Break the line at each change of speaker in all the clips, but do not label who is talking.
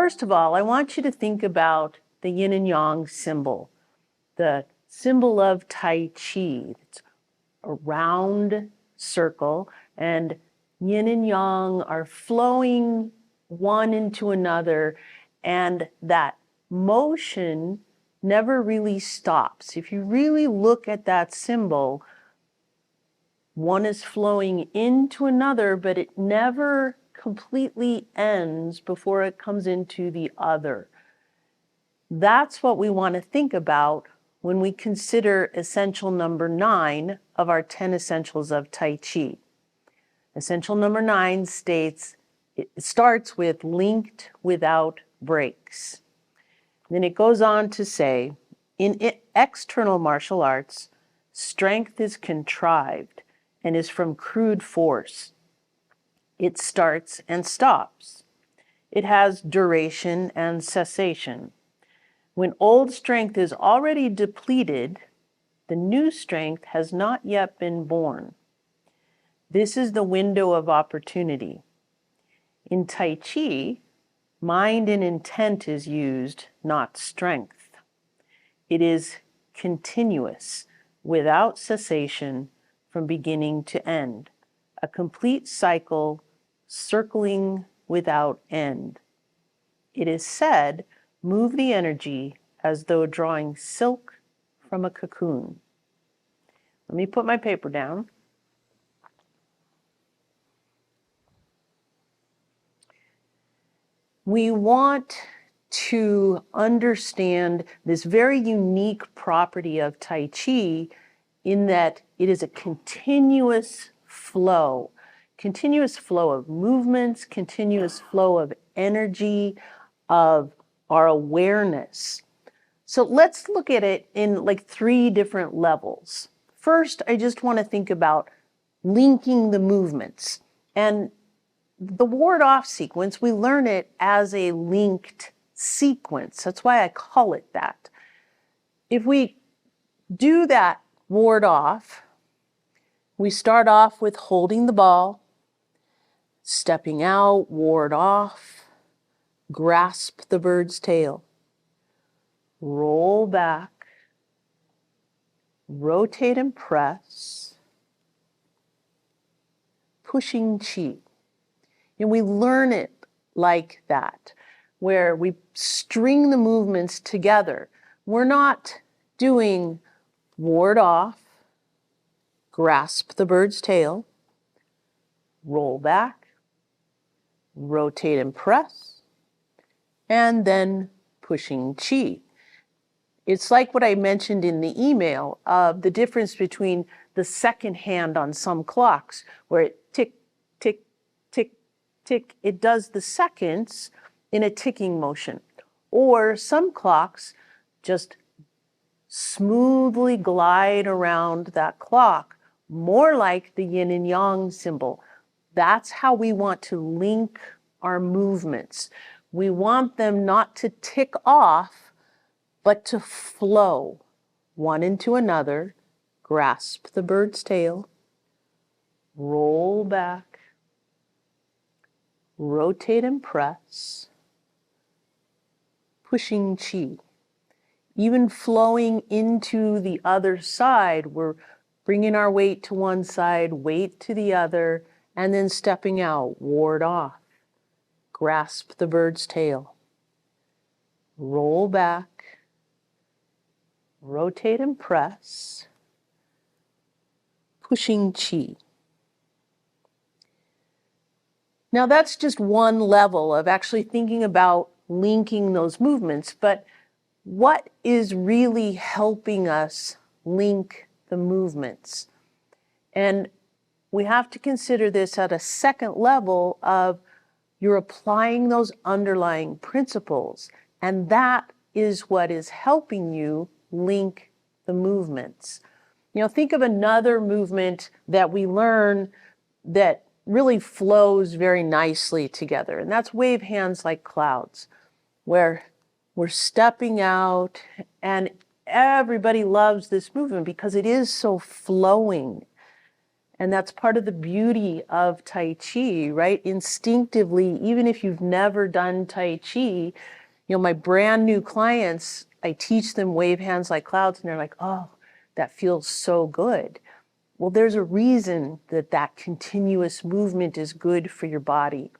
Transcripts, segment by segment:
first of all, I want you to think about the yin and yang symbol, the symbol of Tai Chi. It's a round circle, and yin and yang are flowing one into another, and that motion never really stops. If you really look at that symbol, one is flowing into another, but it never completely ends before it comes into the other. That's what we want to think about when we consider essential number 9 of our 10 essentials of Tai Chi. Essential number 9 states, it starts with linked without breaks. Then it goes on to say, in external martial arts, strength is contrived and is from crude force. It starts and stops. It has duration and cessation. When old strength is already depleted, the new strength has not yet been born. This is the window of opportunity. In Tai Chi, mind and intent is used, not strength. It is continuous, without cessation, from beginning to end, a complete cycle circling without end. It is said, move the energy as though drawing silk from a cocoon. Let me put my paper down. We want to understand this very unique property of Tai Chi in that it is a continuous flow of movements, continuous flow of energy, of our awareness. So let's look at it in like 3 different levels. First, I just want to think about linking the movements. And the ward-off sequence, we learn it as a linked sequence. That's why I call it that. If we do that ward-off, we start off with holding the ball, stepping out, ward off, grasp the bird's tail, roll back, rotate and press, pushing chi. And we learn it like that, where we string the movements together. We're not doing ward off, grasp the bird's tail, roll back, rotate and press, and then pushing chi. It's like what I mentioned in the email of the difference between the second hand on some clocks, where it tick, tick, tick, tick. It does the seconds in a ticking motion. Or some clocks just smoothly glide around that clock, more like the yin and yang symbol. That's how we want to link our movements. We want them not to tick off, but to flow one into another. Grasp the bird's tail, roll back, rotate and press, pushing chi. Even flowing into the other side, we're bringing our weight to one side, weight to the other, and then stepping out, ward off, grasp the bird's tail, roll back, rotate and press, pushing chi. Now that's just one level of actually thinking about linking those movements, but what is really helping us link the movements? And we have to consider this at a second level of you're applying those underlying principles, and that is what is helping you link the movements. You know, think of another movement that we learn that really flows very nicely together, and that's wave hands like clouds, where we're stepping out, and everybody loves this movement because it is so flowing. And that's part of the beauty of Tai Chi, right? Instinctively, even if you've never done Tai Chi, my brand new clients, I teach them wave hands like clouds, and they're like, oh, that feels so good. Well, there's a reason that that continuous movement is good for your body.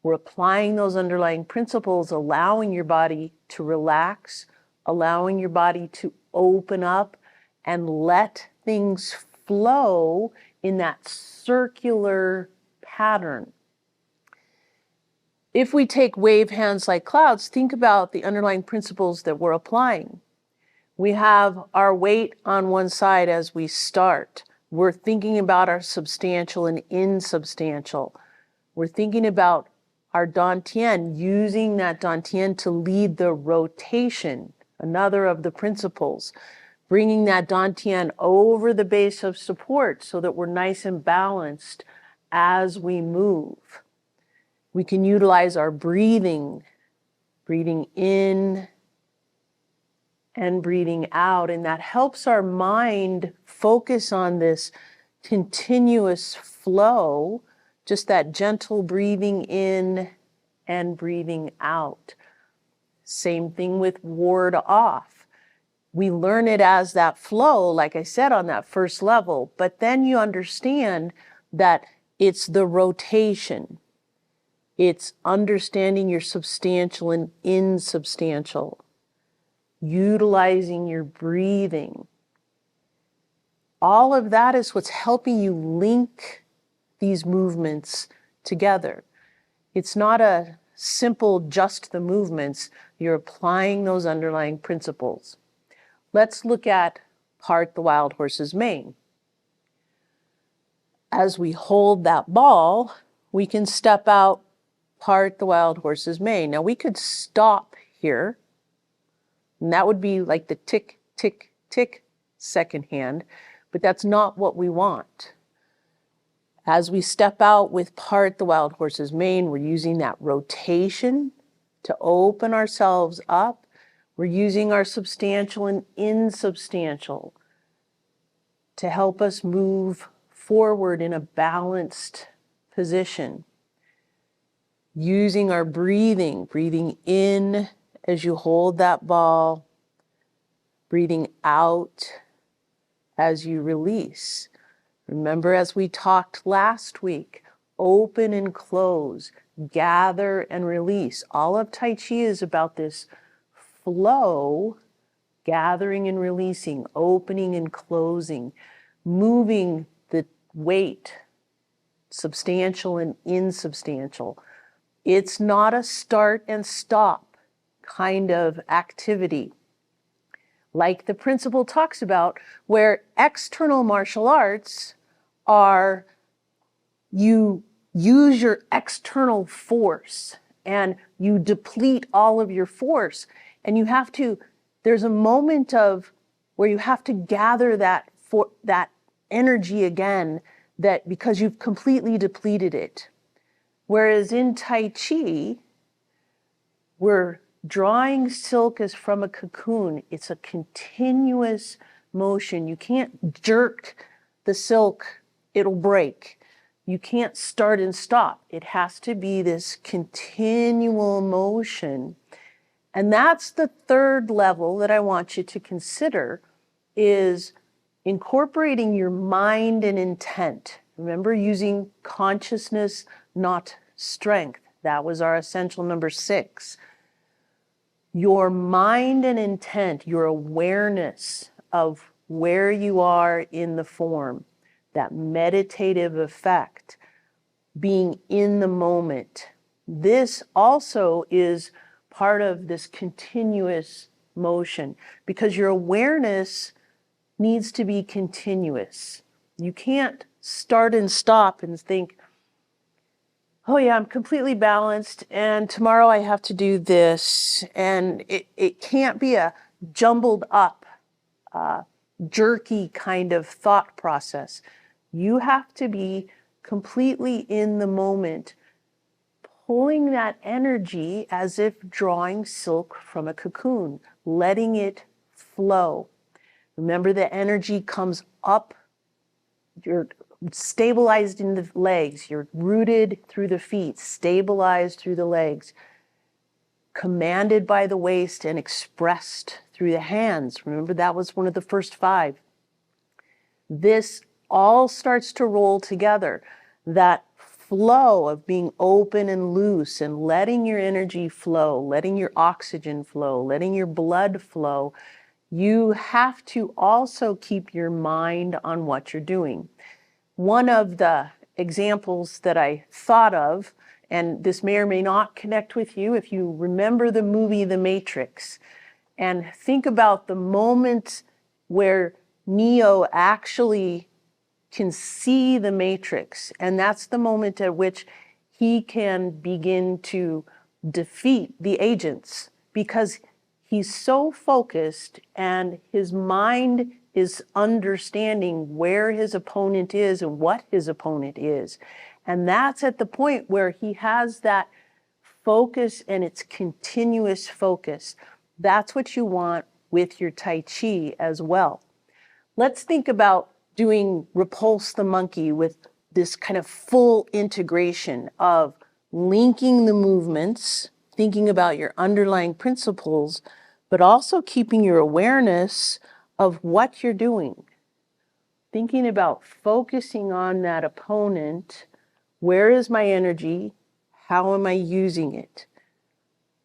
We're applying those underlying principles, allowing your body to relax, allowing your body to open up and let things flow in that circular pattern. If we take wave hands like clouds, think about the underlying principles that we're applying. We have our weight on one side as we start. We're thinking about our substantial and insubstantial. We're thinking about our Dantian, using that Dantian to lead the rotation, another of the principles. Bringing that Dantian over the base of support so that we're nice and balanced as we move. We can utilize our breathing in and breathing out, and that helps our mind focus on this continuous flow, just that gentle breathing in and breathing out. Same thing with ward off. We learn it as that flow, like I said, on that first level, but then you understand that it's the rotation. It's understanding your substantial and insubstantial, utilizing your breathing. All of that is what's helping you link these movements together. It's not a simple just the movements. You're applying those underlying principles. Let's look at part the wild horse's mane. As we hold that ball, we can step out, part the wild horse's mane. Now we could stop here, and that would be like the tick, tick, tick second hand, but that's not what we want. As we step out with part the wild horse's mane, we're using that rotation to open ourselves up. We're using our substantial and insubstantial to help us move forward in a balanced position. Using our breathing in as you hold that ball, breathing out as you release. Remember, as we talked last week, open and close, gather and release. All of Tai Chi is about this flow, gathering and releasing, opening and closing, moving the weight, substantial and insubstantial. It's not a start and stop kind of activity, like the principle talks about, where external martial arts are you use your external force and you deplete all of your force, and there's a moment of where you have to gather that energy again, that because you've completely depleted it. Whereas in Tai Chi, we're drawing silk as from a cocoon. It's a continuous motion. You can't jerk the silk, it'll break. You can't start and stop. It has to be this continual motion. And that's the third level that I want you to consider, is incorporating your mind and intent. Remember, using consciousness, not strength. That was our essential number 6. Your mind and intent, your awareness of where you are in the form, that meditative effect, being in the moment. This also is part of this continuous motion, because your awareness needs to be continuous. You can't start and stop and think, oh yeah, I'm completely balanced and tomorrow I have to do this. And it can't be a jumbled up, jerky kind of thought process. You have to be completely in the moment, pulling that energy as if drawing silk from a cocoon, letting it flow. Remember, the energy comes up, you're stabilized in the legs. You're rooted through the feet, stabilized through the legs, commanded by the waist and expressed through the hands. Remember, that was one of the first 5. This all starts to roll together. That flow of being open and loose and letting your energy flow, letting your oxygen flow, letting your blood flow. You have to also keep your mind on what you're doing. One of the examples that I thought of, and this may or may not connect with you, if you remember the movie The Matrix, and think about the moment where Neo actually can see the Matrix, and that's the moment at which he can begin to defeat the agents, because he's so focused and his mind is understanding where his opponent is and what his opponent is. And that's at the point where he has that focus, and it's continuous focus. That's what you want with your Tai Chi as well. Let's think about doing Repulse the Monkey with this kind of full integration of linking the movements, thinking about your underlying principles, but also keeping your awareness of what you're doing. Thinking about focusing on that opponent. Where is my energy? How am I using it?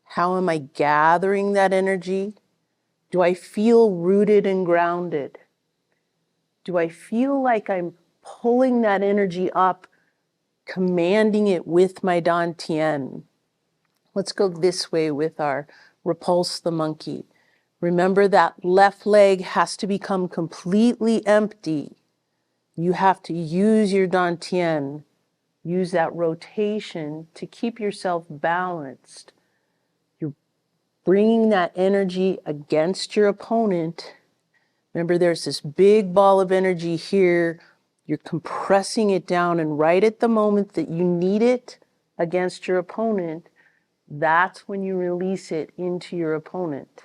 How am I gathering that energy? Do I feel rooted and grounded? Do I feel like I'm pulling that energy up, commanding it with my Dantian? Let's go this way with our Repulse the Monkey. Remember that left leg has to become completely empty. You have to use your Dantian, use that rotation to keep yourself balanced. You're bringing that energy against your opponent. Remember, there's this big ball of energy here. You're compressing it down, and right at the moment that you need it against your opponent, that's when you release it into your opponent.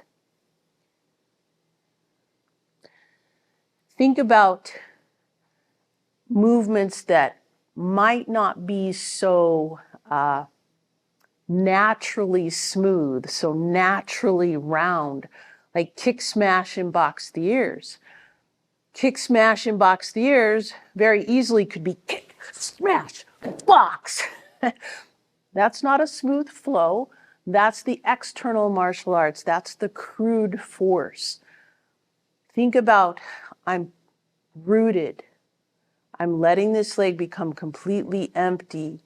Think about movements that might not be so naturally smooth, so naturally round, like kick, smash, and box the ears. Kick, smash, and box the ears very easily could be kick, smash, box. That's not a smooth flow. That's the external martial arts. That's the crude force. Think about, I'm rooted. I'm letting this leg become completely empty.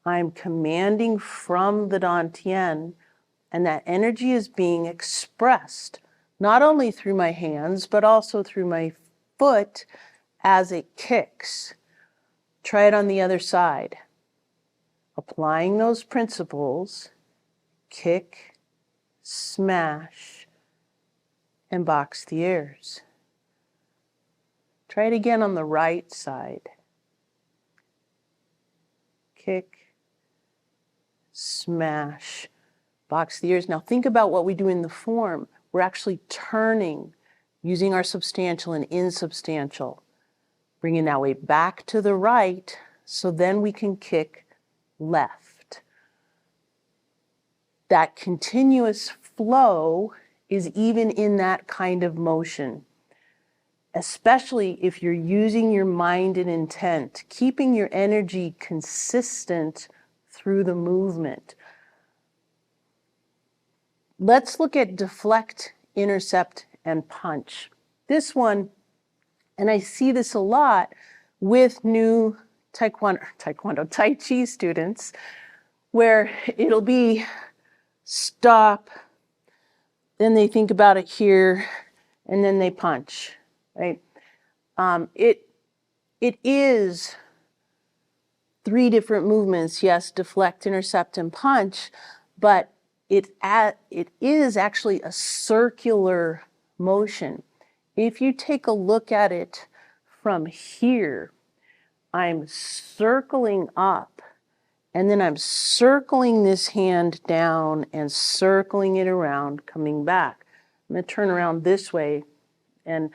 I'm commanding from the Dantian, and that energy is being expressed, not only through my hands, but also through my foot as it kicks. Try it on the other side. Applying those principles, kick, smash, and box the ears. Try it again on the right side. Kick, smash, box the ears. Now think about what we do in the form. We're actually turning, using our substantial and insubstantial. Bringing that weight back to the right, so then we can kick left. That continuous flow is even in that kind of motion, especially if you're using your mind and intent, keeping your energy consistent through the movement. Let's look at deflect, intercept, and punch. This one, and I see this a Tai Chi students, where it'll be stop, then they think about it here, and then they punch, right? It is 3 different movements, yes, deflect, intercept, and punch, but it is actually a circular motion. If you take a look at it from here, I'm circling up, and then I'm circling this hand down and circling it around, coming back. I'm going to turn around this way and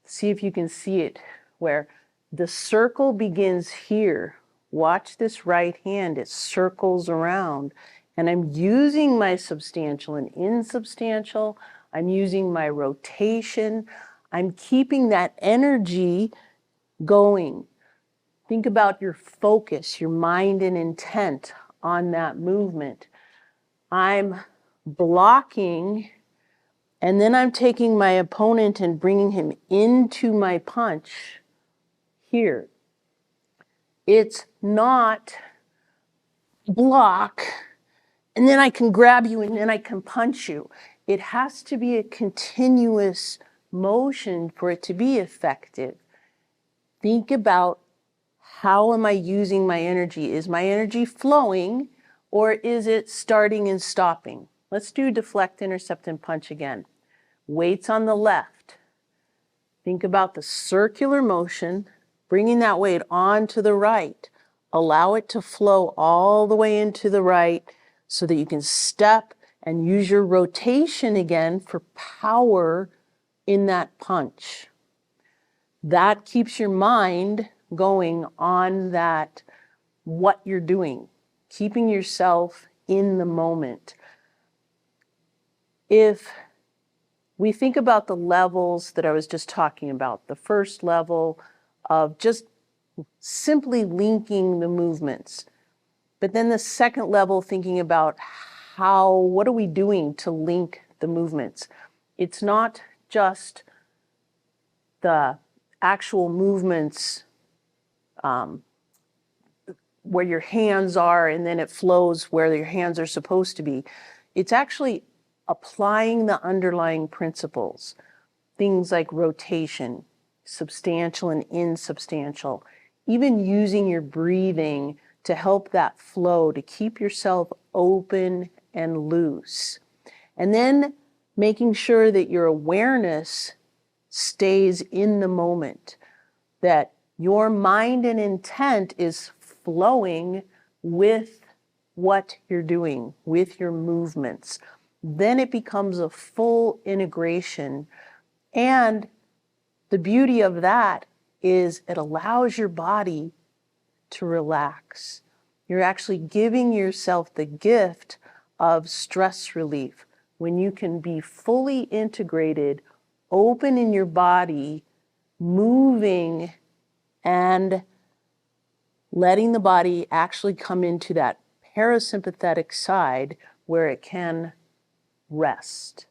see if you can see it, where The circle begins here. Watch this right hand, it circles around. And I'm using my substantial and insubstantial. I'm using my rotation. I'm keeping that energy going. Think about your focus, your mind and intent on that movement. I'm blocking, and then I'm taking my opponent and bringing him into my punch here. It's not block, and then I can grab you and then I can punch you. It has to be a continuous motion for it to be effective. Think about, how am I using my energy? Is my energy flowing, or is it starting and stopping? Let's do deflect, intercept, and punch again. Weights on the left. Think about the circular motion, bringing that weight onto the right. Allow it to flow all the way into the right so that you can step and use your rotation again for power in that punch. That keeps your mind going on that, what you're doing, keeping yourself in the moment. If we think about the levels that I was just talking about, the first level of just simply linking the movements, but then the second level, thinking about what are we doing to link the movements? It's not just the actual movements where your hands are and then it flows where your hands are supposed to be. It's actually applying the underlying principles, things like rotation, substantial and insubstantial, even using your breathing to help that flow, to keep yourself open and loose. And then making sure that your awareness stays in the moment, that your mind and intent is flowing with what you're doing, with your movements. Then it becomes a full integration. And the beauty of that is it allows your body to relax. You're actually giving yourself the gift of stress relief when you can be fully integrated, open in your body, moving and letting the body actually come into that parasympathetic side where it can rest.